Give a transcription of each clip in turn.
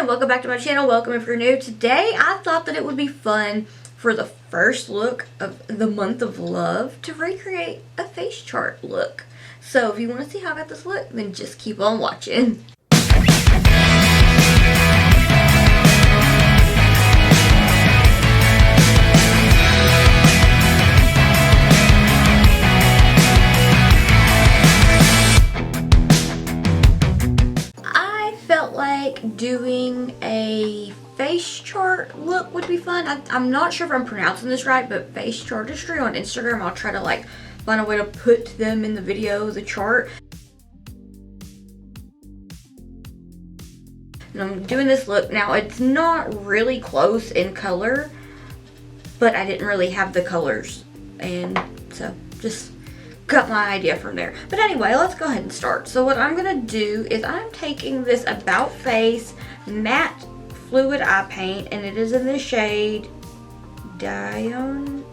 and welcome back to my channel. Welcome if you're new. Today I thought that it would be fun for the first look of the month of love to recreate a face chart look. So if you want to see how I got this look, then just keep on watching. Doing a face chart look would be fun. I'm not sure if I'm pronouncing this right, but Facechartiste on Instagram, I'll try to like find a way to put them in the video, the chart. And I'm doing this look. Now it's not really close in color, but I didn't really have the colors, and so just got my idea from there. But anyway, let's go ahead and start. So what I'm gonna do is I'm taking this About Face matte fluid eye paint, and it is in the shade Dionysus.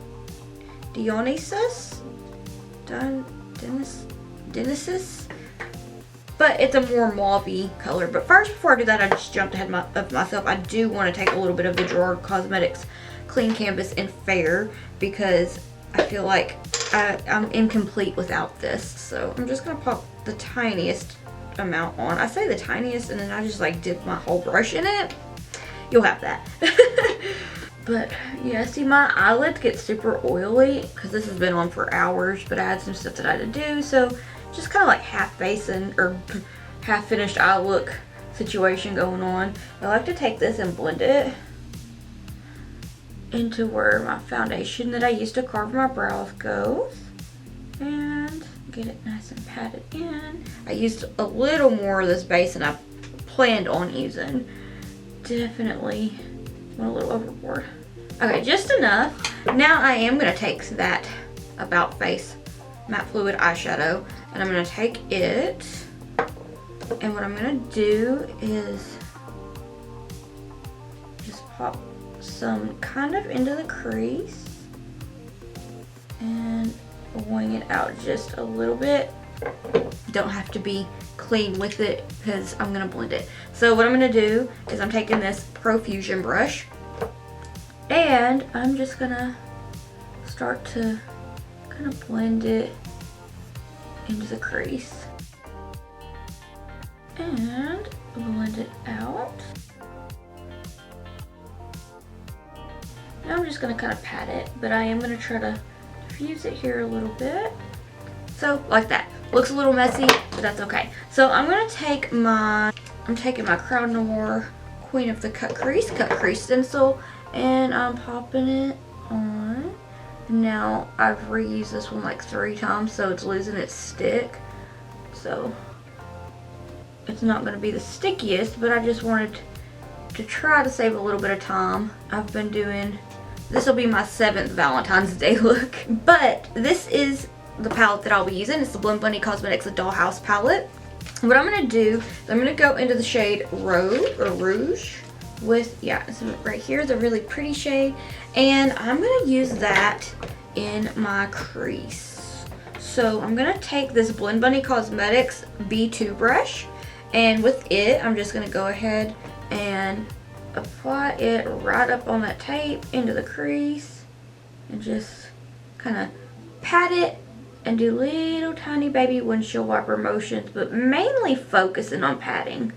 But it's a more mauve-y color. But first, before I do that, I just jumped ahead of myself. I do want to take a little bit of the Gerard Cosmetics Clean Canvas in Fair, because I feel like I'm incomplete without this. So I'm just gonna pop the tiniest amount on. I say the tiniest, and then I just like dip my whole brush in it. You'll have that. But yeah, see, my eyelids get super oily because this has been on for hours, but I had some stuff that I had to do, so just kind of like half facing or half finished eye look situation going on. I like to take this and blend it into where my foundation that I used to carve my brows goes, and get it nice and patted in. I used a little more of this base than I planned on using. Definitely went a little overboard. Okay, just enough. Now I am going to take that About Face matte fluid eyeshadow, and I'm going to take it, and what I'm going to do is just pop some kind of into the crease and wing it out just a little bit. Don't have to be clean with it because I'm gonna blend it. So what I'm gonna do is I'm taking this Profusion brush, and I'm just gonna start to kind of blend it into the crease and blend it out. Now I'm just going to kind of pat it, but I am going to try to diffuse it here a little bit. So, like that. Looks a little messy, but that's okay. So I'm going to take I'm taking my Crown Noir Queen of the Cut Crease stencil, and I'm popping it on. Now, I've reused this one like 3 times, so it's losing its stick. So, it's not going to be the stickiest, but I just wanted to try to save a little bit of time. I've been doing, this will be my 7th Valentine's Day look, but this is the palette that I'll be using. It's the Blend Bunny Cosmetics Dollhouse palette. What I'm going to do is I'm going to go into the shade Rouge with, yeah, it's right here, the really pretty shade, and I'm going to use that in my crease. So I'm going to take this Blend Bunny Cosmetics B2 brush, and with it, I'm just going to go ahead and apply it right up on that tape into the crease, and just kind of pat it and do little tiny baby windshield wiper motions, but mainly focusing on patting.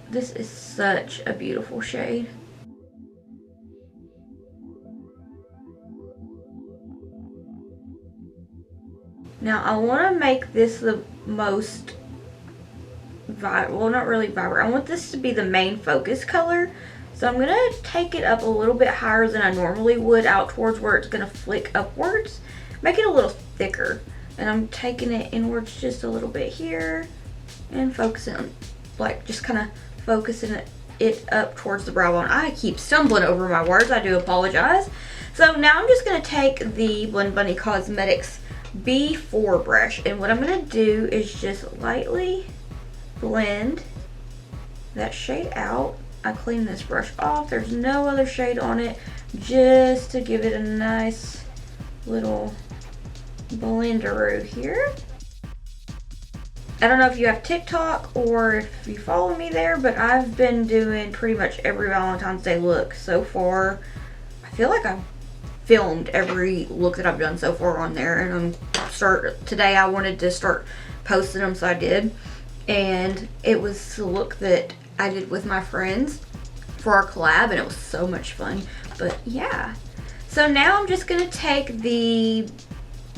This is such a beautiful shade. Now I want to make this the most well, not really vibrant. I want this to be the main focus color, so I'm gonna take it up a little bit higher than I normally would, out towards where it's gonna flick upwards, make it a little thicker, and I'm taking it inwards just a little bit here and focusing on, like, just kind of focusing it up towards the brow bone. I keep stumbling over my words, I do apologize. So now I'm just gonna take the Blend Bunny Cosmetics B4 brush, and what I'm gonna do is just lightly blend that shade out. I clean this brush off. There's no other shade on it, just to give it a nice little blenderoo here. I don't know if you have TikTok or if you follow me there, but I've been doing pretty much every Valentine's Day look so far. I feel like I've filmed every look that I've done so far on there, and today I wanted to start posting them, so I did. And it was the look that I did with my friends for our collab, and it was so much fun. But yeah, so now I'm just gonna take the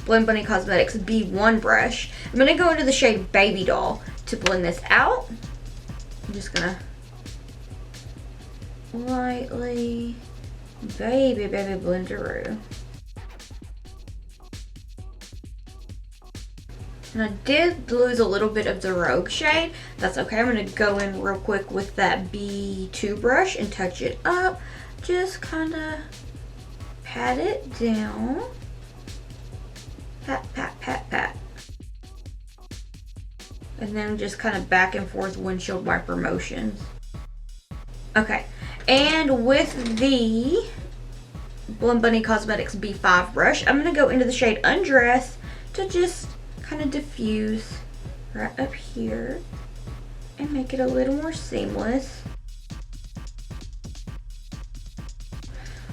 Blend Bunny Cosmetics B1 brush. I'm gonna go into the shade Baby Doll to blend this out. I'm just gonna lightly baby blend through. And I did lose a little bit of the Rogue shade. That's okay. I'm going to go in real quick with that B2 brush and touch it up. Just kind of pat it down. Pat, pat, pat, pat. And then just kind of back and forth windshield wiper motions. Okay. And with the Blend Bunny Cosmetics B5 brush, I'm going to go into the shade Undress to just kind of diffuse right up here and make it a little more seamless.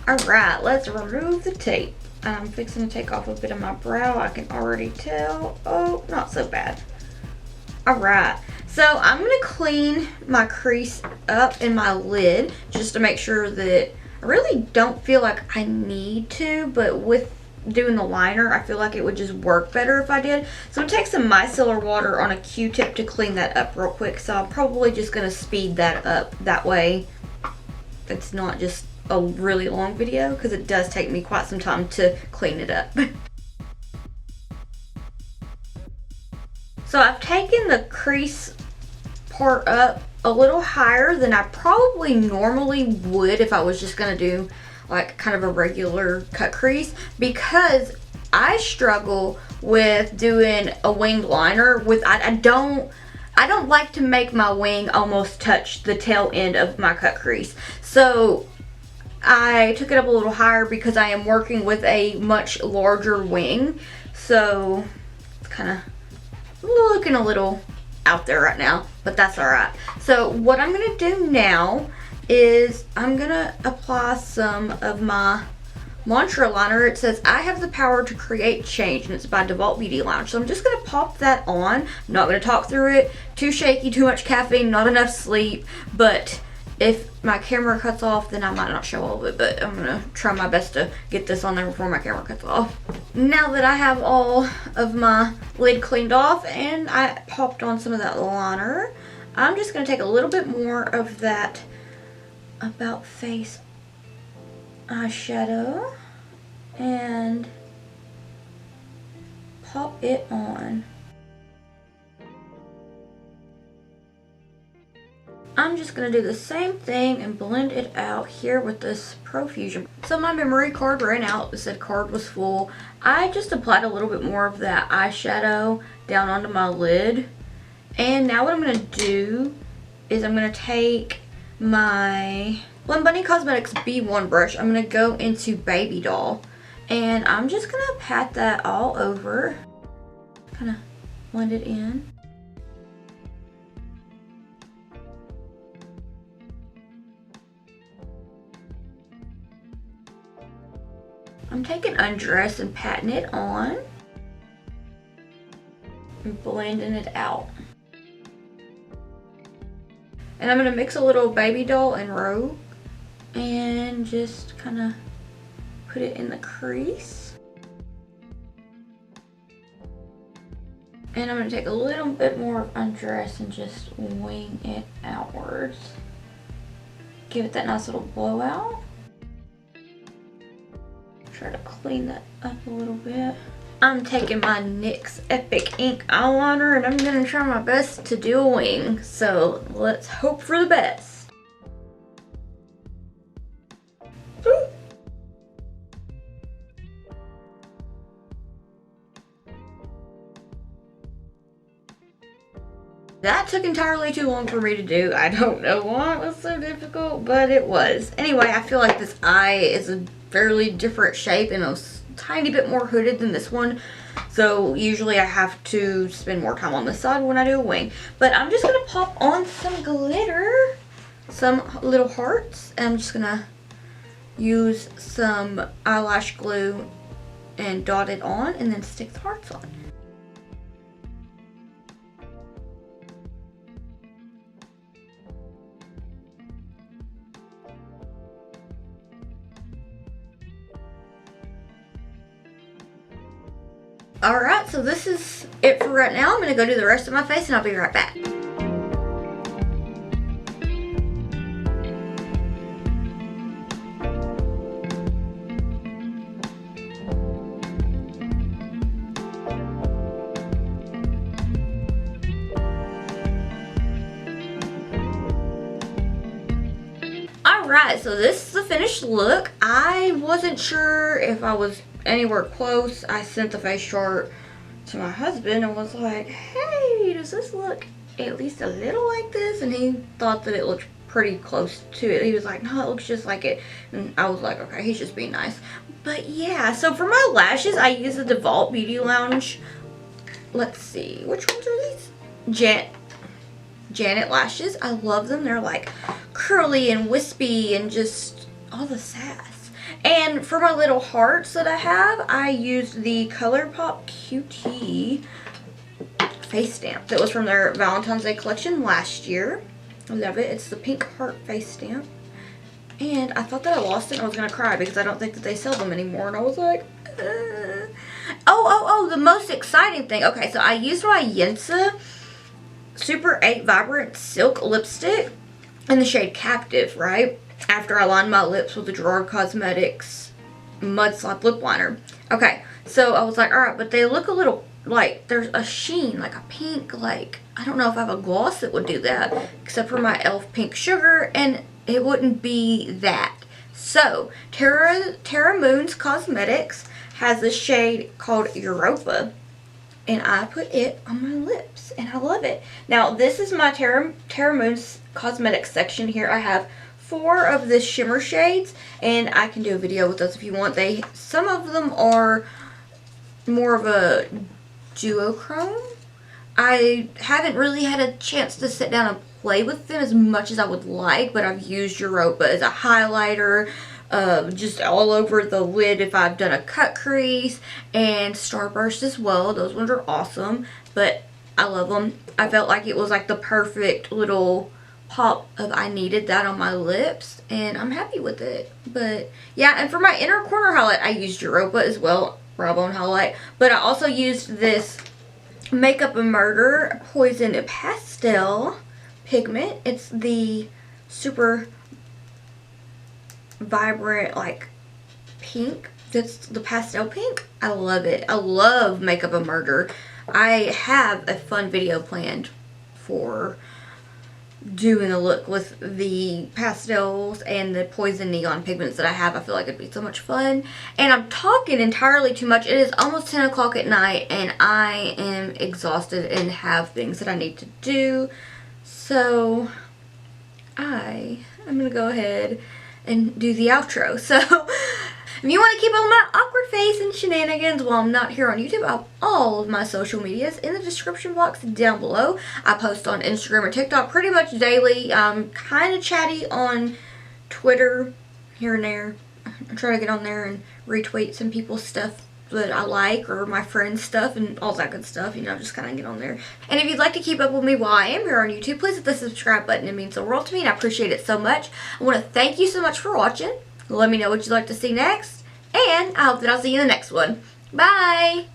Alright, let's remove the tape. I'm fixing to take off a bit of my brow. I can already tell. Oh, not so bad. Alright, so I'm going to clean my crease up in my lid just to make sure that I really don't feel like I need to, but with doing the liner, I feel like it would just work better if I did. So I'm going to take some micellar water on a Q-tip to clean that up real quick. So I'm probably just going to speed that up. That way it's not just a really long video, because it does take me quite some time to clean it up. So I've taken the crease part up a little higher than I probably normally would if I was just going to do like kind of a regular cut crease, because I struggle with doing a winged liner with I don't like to make my wing almost touch the tail end of my cut crease. So I took it up a little higher because I am working with a much larger wing. So it's kind of looking a little out there right now, but that's alright. So what I'm going to do now is I'm going to apply some of my mantra liner. It says, I have the power to create change, and it's by Default Beauty Lounge. So I'm just going to pop that on. I'm not going to talk through it. Too shaky, too much caffeine, not enough sleep. But if my camera cuts off, then I might not show all of it, but I'm going to try my best to get this on there before my camera cuts off. Now that I have all of my lid cleaned off and I popped on some of that liner, I'm just going to take a little bit more of that About Face eyeshadow and pop it on. I'm just going to do the same thing and blend it out here with this Profusion. So my memory card ran out. It said card was full. I just applied a little bit more of that eyeshadow down onto my lid. And now what I'm going to do is I'm going to take my Blend Bunny Cosmetics B1 brush. I'm going to go into Baby Doll. And I'm just going to pat that all over. Kind of blend it in. I'm taking Undress and patting it on and blending it out. And I'm going to mix a little Baby Doll and Rogue and just kind of put it in the crease. And I'm going to take a little bit more of Undress and just wing it outwards. Give it that nice little blowout. Try to clean that up a little bit. I'm taking my NYX Epic Ink eyeliner and I'm going to try my best to do a wing. So let's hope for the best. Ooh. That took entirely too long for me to do. I don't know why it was so difficult, but it was. Anyway, I feel like this eye is a fairly different shape and a tiny bit more hooded than this one. So usually I have to spend more time on the side when I do a wing. But I'm just going to pop on some glitter, some little hearts. And I'm just going to use some eyelash glue and dot it on and then stick the hearts on. Alright, so this is it for right now. I'm going to go do the rest of my face and I'll be right back. Alright, so this is the finished look. I wasn't sure if I was anywhere close. I sent the face chart to my husband and was like, hey, does this look at least a little like this? And he thought that it looked pretty close to it. He was like, no, it looks just like it. And I was like, okay, he's just being nice. But yeah, so for my lashes, I use the DeVault Beauty Lounge. Let's see, which ones are these? Janet lashes. I love them. They're like curly and wispy and just all the sass. And for my little hearts that I have, I used the ColourPop QT face stamp that was from their Valentine's Day collection last year. I love it. It's the pink heart face stamp. And I thought that I lost it and I was going to cry because I don't think that they sell them anymore. And I was like, oh, the most exciting thing. Okay, so I used my Yensa Super 8 Vibrant Silk Lipstick in the shade Captive, right? After I lined my lips with the Gerard Cosmetics Mudslide Lip Liner. Okay, so I was like, alright, but they look a little, like, there's a sheen, like a pink, like, I don't know if I have a gloss that would do that, except for my e.l.f. Pink Sugar, and it wouldn't be that. So, Terra Moon's Cosmetics has this shade called Europa. And I put it on my lips, and I love it. Now, this is my Terra Moon's Cosmetics section here. I have 4 of the shimmer shades, and I can do a video with those if you want. Some of them are more of a duochrome. I haven't really had a chance to sit down and play with them as much as I would like, but I've used Europa as a highlighter, just all over the lid if I've done a cut crease, and Starburst as well. Those ones are awesome, but I love them. I felt like it was like the perfect little pop of I needed that on my lips, and I'm happy with it. But yeah, and for my inner corner highlight, I used Europa as well, Raw Bone highlight, but I also used this Makeup and Murder Poison Pastel pigment. It's the super vibrant, like, pink. That's the pastel pink. I love it. I love Makeup and Murder. I have a fun video planned for doing a look with the pastels and the poison neon pigments that I have. I feel like it'd be so much fun. And I'm talking entirely too much. It is almost 10 o'clock at night and I am exhausted and have things that I need to do. So I'm going to go ahead and do the outro. So if you want to keep up with my awkward face and shenanigans while I'm not here on YouTube, I have all of my social medias in the description box down below. I post on Instagram or TikTok pretty much daily. I'm kind of chatty on Twitter here and there. I try to get on there and retweet some people's stuff that I like, or my friends' stuff and all that good stuff, you know, just kind of get on there. And if you'd like to keep up with me while I am here on YouTube, please hit the subscribe button. It means the world to me and I appreciate it so much. I want to thank you so much for watching. Let me know what you'd like to see next, and I hope that I'll see you in the next one. Bye!